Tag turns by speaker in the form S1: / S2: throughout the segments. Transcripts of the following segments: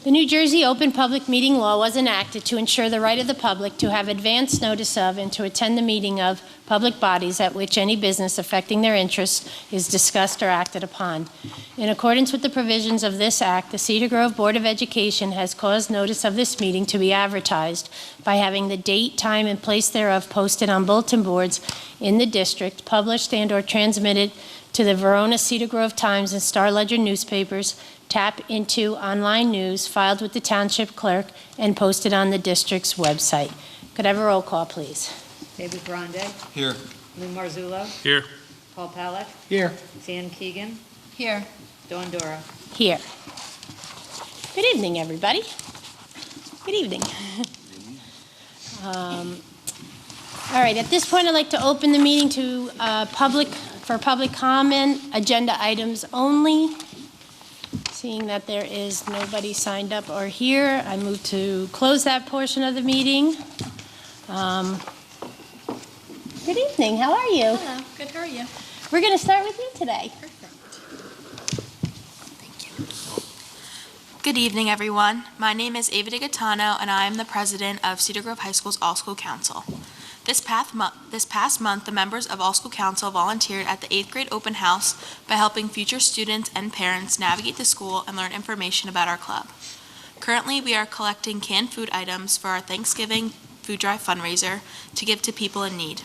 S1: The New Jersey Open Public Meeting Law was enacted to ensure the right of the public to have advance notice of and to attend the meeting of public bodies at which any business affecting their interests is discussed or acted upon. In accordance with the provisions of this act, the Cedar Grove Board of Education has caused notice of this meeting to be advertised by having the date, time, and place thereof posted on bulletin boards in the district, published and/or transmitted to the Verona, Cedar Grove Times, and Star Ledger newspapers, tap into online news, filed with the township clerk, and posted on the district's website. Could I have a roll call, please?
S2: David Grande.
S3: Here.
S2: Lou Marzullo.
S3: Here.
S2: Paul Palak.
S3: Here.
S2: Sam Keegan.
S4: Here.
S2: Dawn Dora.
S1: Here. Good evening, everybody. Good evening. All right, at this point, I'd like to open the meeting to public comment, agenda items only. Seeing that there is nobody signed up or here, I move to close that portion of the meeting. Good evening, how are you?
S4: Hello, good, how are you?
S1: We're going to start with you today.
S4: Perfect. Thank you. Good evening, everyone. My name is Ava DeGaetano, and I am the president of Cedar Grove High School's All-School Council. This past month, the members of All-School Council volunteered at the 8th grade open house by helping future students and parents navigate the school and learn information about our club. Currently, we are collecting canned food items for our Thanksgiving food drive fundraiser to give to people in need.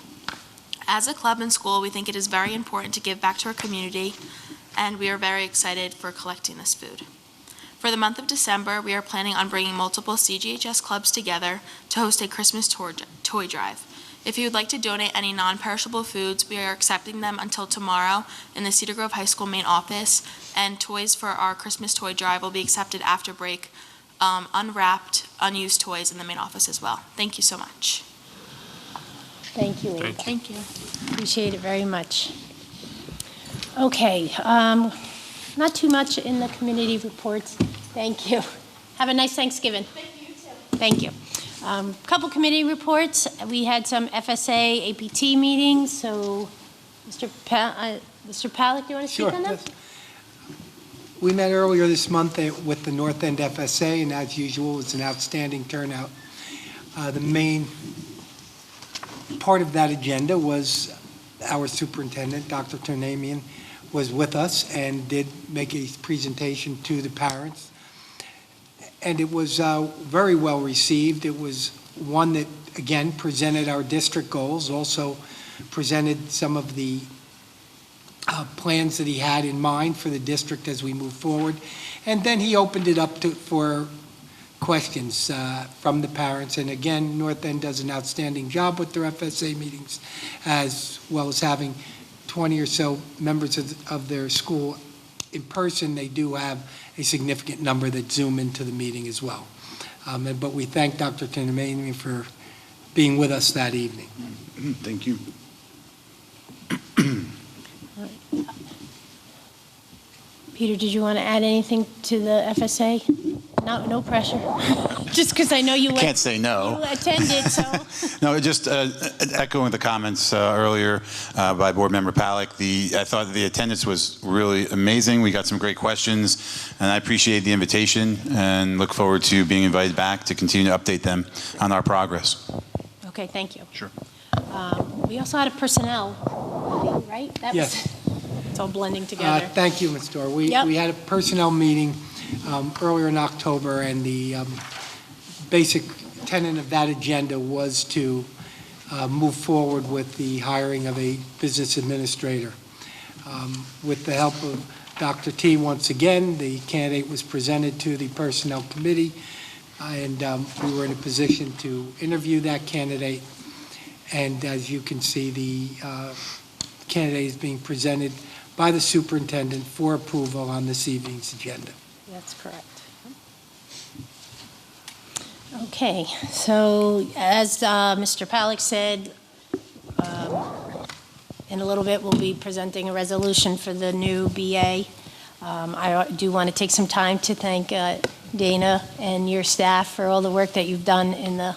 S4: As a club and school, we think it is very important to give back to our community, and we are very excited for collecting this food. For the month of December, we are planning on bringing multiple CGHS clubs together to host a Christmas toy drive. If you would like to donate any non-perishable foods, we are accepting them until tomorrow in the Cedar Grove High School main office, and toys for our Christmas toy drive will be accepted after break, unwrapped, unused toys in the main office as well. Thank you so much.
S1: Thank you, Ava.
S4: Thank you.
S1: Appreciate it very much. Okay, not too much in the community reports. Thank you. Have a nice Thanksgiving.
S4: Thank you, you too.
S1: Thank you. Couple committee reports. We had some FSA APT meetings, so Mr. Palak, you want to speak on that?
S5: Yes. We met earlier this month with the North End FSA, and as usual, it's an outstanding turnout. The main part of that agenda was our superintendent, Dr. Turnamian, was with us and did make a presentation to the parents. And it was very well received. It was one that, again, presented our district goals, also presented some of the plans that he had in mind for the district as we move forward. And then he opened it up for questions from the parents. And again, North End does an outstanding job with their FSA meetings, as well as having 20 or so members of their school in person. They do have a significant number that Zoom into the meeting as well. But we thank Dr. Turnamian for being with us that evening.
S3: Thank you.
S1: Peter, did you want to add anything to the FSA? No pressure. Just because I know you
S6: Can't say no.
S1: You attended, so.
S6: No, just echoing the comments earlier by Board Member Palak. I thought the attendance was really amazing. We got some great questions, and I appreciate the invitation and look forward to being invited back to continue to update them on our progress.
S1: Okay, thank you.
S6: Sure.
S1: We also had a personnel meeting, right?
S5: Yes.
S1: It's all blending together.
S5: Thank you, Ms. Dorr. We had a personnel meeting earlier in October, and the basic tenet of that agenda was to move forward with the hiring of a business administrator. With the help of Dr. T, once again, the candidate was presented to the Personnel Committee, and we were in a position to interview that candidate. And as you can see, the candidate is being presented by the superintendent for approval on this evening's agenda.
S1: That's correct. Okay, so as Mr. Palak said, in a little bit we'll be presenting a resolution for the new BA. I do want to take some time to thank Dana and your staff for all the work that you've done in the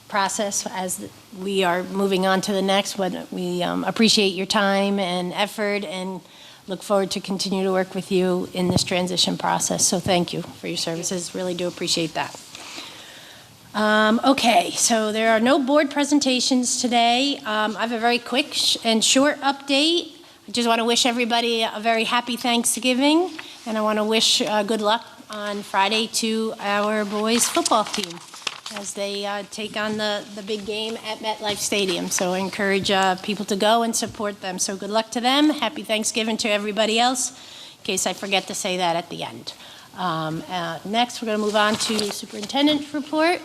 S1: process as we are moving on to the next one. We appreciate your time and effort and look forward to continue to work with you in this transition process. So thank you for your services. Really do appreciate that. Okay, so there are no board presentations today. I have a very quick and short update. I just want to wish everybody a very happy Thanksgiving, and I want to wish good luck on Friday to our boys football team as they take on the big game at MetLife Stadium. So I encourage people to go and support them. So good luck to them. Happy Thanksgiving to everybody else, in case I forget to say that at the end. Next, we're going to move on to Superintendent's report.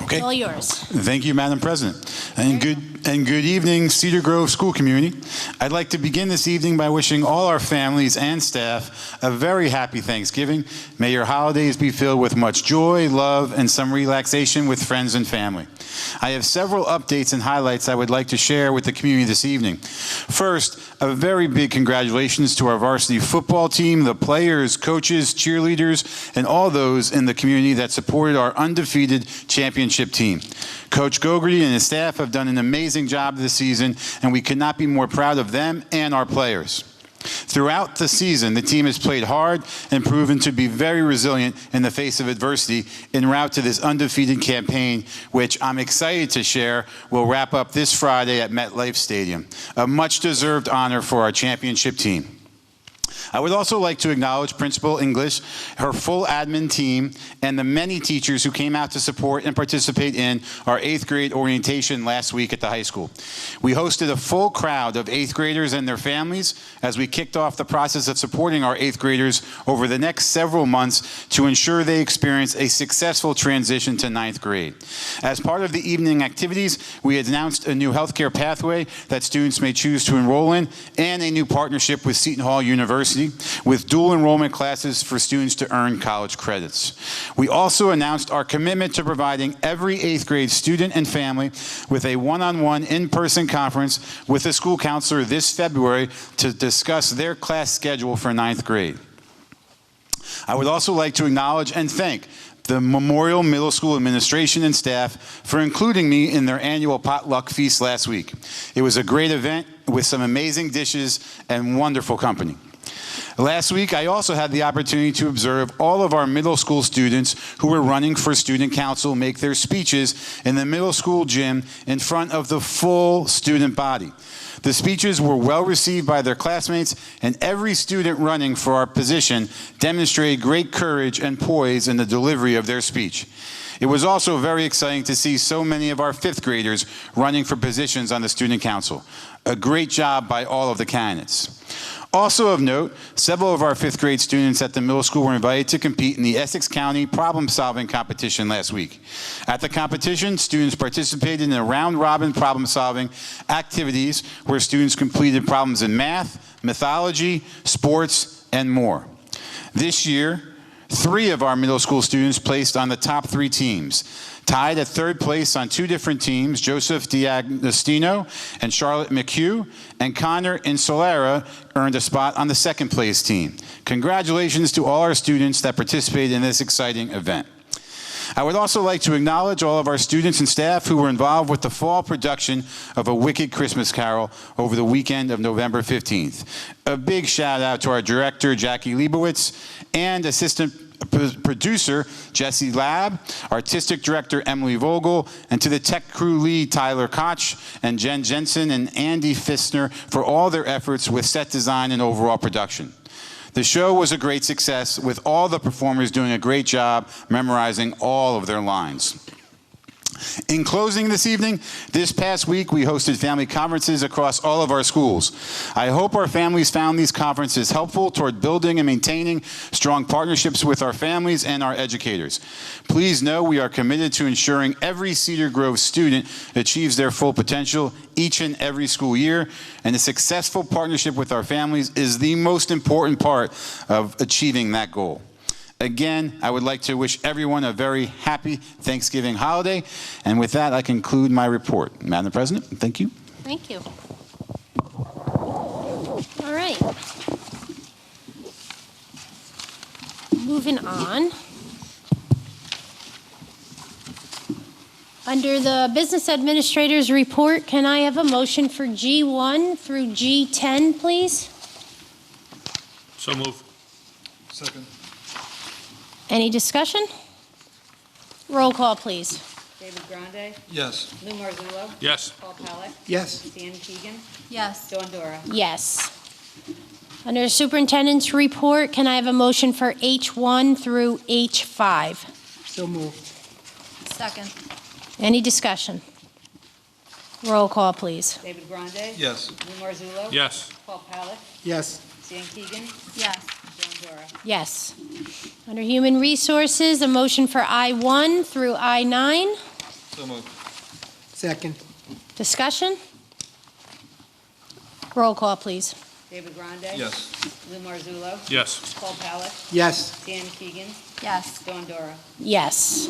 S6: Okay.
S1: All yours.
S6: Thank you, Madam President. And good evening, Cedar Grove School community. I'd like to begin this evening by wishing all our families and staff a very happy Thanksgiving. May your holidays be filled with much joy, love, and some relaxation with friends and family. I have several updates and highlights I would like to share with the community this evening. First, a very big congratulations to our varsity football team, the players, coaches, cheerleaders, and all those in the community that supported our undefeated championship team. Coach Gogarty and his staff have done an amazing job this season, and we could not be more proud of them and our players. Throughout the season, the team has played hard and proven to be very resilient in the face of adversity en route to this undefeated campaign, which I'm excited to share will wrap up this Friday at MetLife Stadium. A much-deserved honor for our championship team. I would also like to acknowledge Principal English, her full admin team, and the many teachers who came out to support and participate in our 8th grade orientation last week at the high school. We hosted a full crowd of 8th graders and their families as we kicked off the process of supporting our 8th graders over the next several months to ensure they experience a successful transition to 9th grade. As part of the evening activities, we had announced a new healthcare pathway that students may choose to enroll in and a new partnership with Seton Hall University with dual enrollment classes for students to earn college credits. We also announced our commitment to providing every 8th grade student and family with a one-on-one in-person conference with a school counselor this February to discuss their class schedule for 9th grade. I would also like to acknowledge and thank the Memorial Middle School administration and staff for including me in their annual potluck feast last week. It was a great event with some amazing dishes and wonderful company. Last week, I also had the opportunity to observe all of our middle school students who were running for student council make their speeches in the middle school gym in front of the full student body. The speeches were well received by their classmates, and every student running for our position demonstrated great courage and poise in the delivery of their speech. It was also very exciting to see so many of our 5th graders running for positions on the student council. A great job by all of the candidates. Also of note, several of our 5th grade students at the middle school were invited to compete in the Essex County problem-solving competition last week. At the competition, students participated in round-robin problem-solving activities where students completed problems in math, mythology, sports, and more. This year, 3 of our middle school students placed on the top 3 teams. Tied at 3rd place on 2 different teams, Joseph D'Agostino and Charlotte McHugh, and Connor Insolera earned a spot on the 2nd place team. Congratulations to all our students that participated in this exciting event. I would also like to acknowledge all of our students and staff who were involved with the fall production of A Wicked Christmas Carol over the weekend of November 15th. A big shout out to our director, Jackie Leibowitz, and assistant producer, Jesse Lab, artistic director, Emily Vogel, and to the tech crew lead, Tyler Koch, and Jen Jensen and Andy Fissner for all their efforts with set design and overall production. The show was a great success, with all the performers doing a great job memorizing all of their lines. In closing this evening, this past week we hosted family conferences across all of our schools. I hope our families found these conferences helpful toward building and maintaining strong partnerships with our families and our educators. Please know we are committed to ensuring every Cedar Grove student achieves their full potential each and every school year, and a successful partnership with our families is the most important part of achieving that goal. Again, I would like to wish everyone a very happy Thanksgiving holiday. And with that, I conclude my report. Madam President, thank you.
S1: Thank you. All right. Moving on. Under the Business Administrator's report, can I have a motion for G1 through G10, please?
S3: So move.
S7: Second.
S1: Any discussion? Roll call, please.
S2: David Grande,
S7: Yes.
S2: Lou Marzullo,
S3: Yes.
S2: Paul Palak,
S5: Yes.
S2: Dan Keegan,
S4: Yes.
S2: Dawn Dora.
S1: Yes. Under Superintendent's report, can I have a motion for H1 through H5?
S5: So moved.
S4: Second.
S1: Any discussion? Roll call, please.
S2: David Grande,
S7: Yes.
S2: Lou Marzullo,
S3: Yes.
S2: Paul Palak,
S5: Yes.
S2: Dan Keegan,
S4: Yes.
S2: Dawn Dora.
S1: Yes. Under Human Resources, a motion for I1 through I9.
S7: So moved.
S5: Second.
S1: Discussion? Roll call, please.
S2: David Grande,
S7: Yes.
S2: Lou Marzullo,
S3: Yes.
S2: Paul Palak,
S5: Yes.
S2: Dan Keegan,
S4: Yes.
S2: Dawn Dora.
S1: Yes.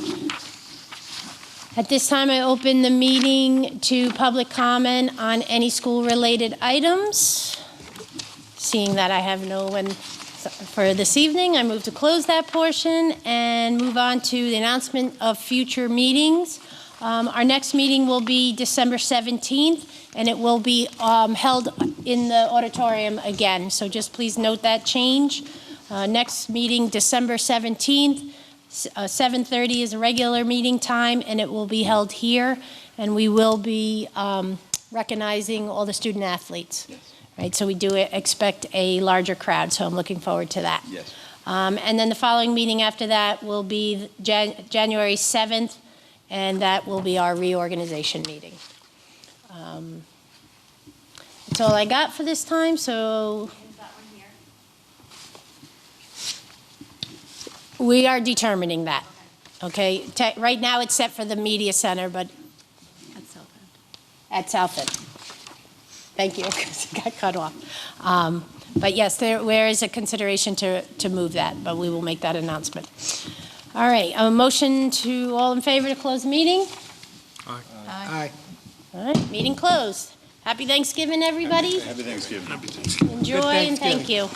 S1: At this time, I open the meeting to public comment on any school-related items. Seeing that I have no one for this evening, I move to close that portion and move on to the announcement of future meetings. Our next meeting will be December 17th, and it will be held in the auditorium again. So just please note that change. Next meeting, December 17th, 7:30 is a regular meeting time, and it will be held here. And we will be recognizing all the student athletes. Right, so we do expect a larger crowd, so I'm looking forward to that.
S7: Yes.
S1: And then the following meeting after that will be January 7th, and that will be our reorganization meeting. That's all I got for this time, so we are determining that. Okay, right now it's set for the media center, but at South End. Thank you, because it got cut off. But yes, there is a consideration to move that, but we will make that announcement. All right, a motion to all in favor to close the meeting?
S5: Aye.
S1: All right, meeting closed. Happy Thanksgiving, everybody.
S6: Happy Thanksgiving.
S1: Enjoy and thank
S5: Thanksgiving.
S1: you.